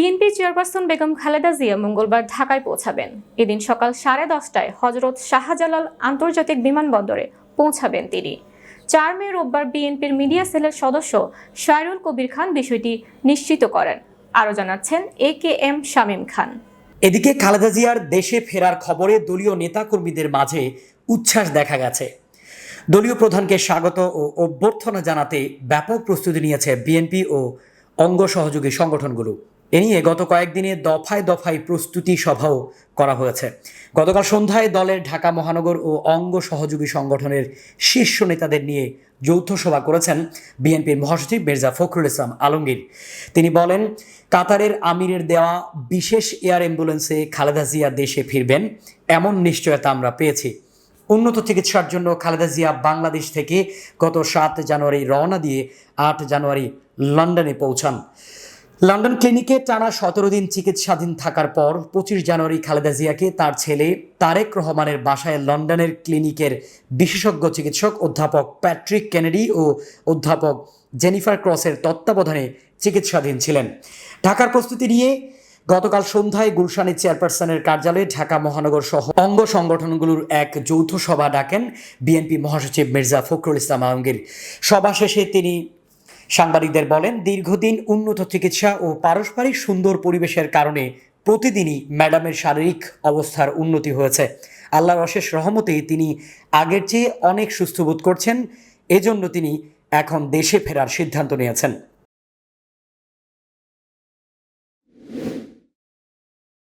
BNP chairperson Begum Khaleda Zia মঙ্গলবার ঢাকায় পৌঁছাবেন। এদিন সকাল 10:30টায় হজরত শাহজালাল আন্তর্জাতিক বিমানবন্দরে পৌঁছাবেন তিনি। 4 মে রোববার বিএনপির মিডিয়া সেলের সদস্য শায়রুল কবির খান বিষয়টি নিশ্চিত করেন। আরও জানাচ্ছেন AKM শামীম খান। এদিকে খালেদা জিয়ার দেশে ফেরার খবরে দলীয় নেতাকর্মীদের মাঝে উচ্ছ্বাস দেখা গেছে। দলীয় প্রধানকে স্বাগত ও অভ্যর্থনা জানাতে ব্যাপক প্রস্তুতি নিয়েছে বিএনপি ও অঙ্গ সহযোগী সংগঠনগুলো। এ নিয়ে গত কয়েকদিনে দফায় দফায় প্রস্তুতি সভাও করা হয়েছে। গতকাল সন্ধ্যায় দলের ঢাকা মহানগর ও অঙ্গ সহযোগী সংগঠনের শীর্ষ নেতাদের নিয়ে যৌথ সভা করেছেন বিএনপির মহাসচিব মির্জা ফখরুল ইসলাম আলমগীর। তিনি বলেন, কাতারের আমিরের দেওয়া বিশেষ এয়ার অ্যাম্বুলেন্সে খালেদা জিয়া দেশে ফিরবেন এমন নিশ্চয়তা আমরা পেয়েছি। উন্নত চিকিৎসার জন্য খালেদা জিয়া বাংলাদেশ থেকে গত 7 জানুয়ারি রওনা দিয়ে 8 জানুয়ারি লন্ডনে পৌঁছান। লন্ডন ক্লিনিকে টানা 17 দিন চিকিৎসাধীন থাকার পর 25 জানুয়ারি খালেদা জিয়াকে তার ছেলে তারেক রহমানের বাসায় লন্ডনের ক্লিনিকের বিশেষজ্ঞ চিকিৎসক অধ্যাপক প্যাট্রিক কেনেডি ও অধ্যাপক জেনিফার ক্রসের তত্ত্বাবধানে চিকিৎসাধীন ছিলেন। ঢাকার প্রস্তুতি নিয়ে গতকাল সন্ধ্যায় গুলশানের চেয়ারপারসনের কার্যালয়ে ঢাকা মহানগর সহ অঙ্গ সংগঠনগুলোর এক যৌথ সভা ডাকেন বিএনপি মহাসচিব মির্জা ফখরুল ইসলাম আলমগীর। সভা শেষে তিনি সাংবাদিকদের বলেন, দীর্ঘদিন উন্নত চিকিৎসা ও পারস্পরিক সুন্দর পরিবেশের কারণে প্রতিদিনই ম্যাডামের শারীরিক অবস্থার উন্নতি হয়েছে। আল্লাহর অশেষ রহমতেই তিনি আগের চেয়ে অনেক সুস্থ বোধ করছেন। এজন্য তিনি এখন দেশে ফেরার সিদ্ধান্ত নিয়েছেন।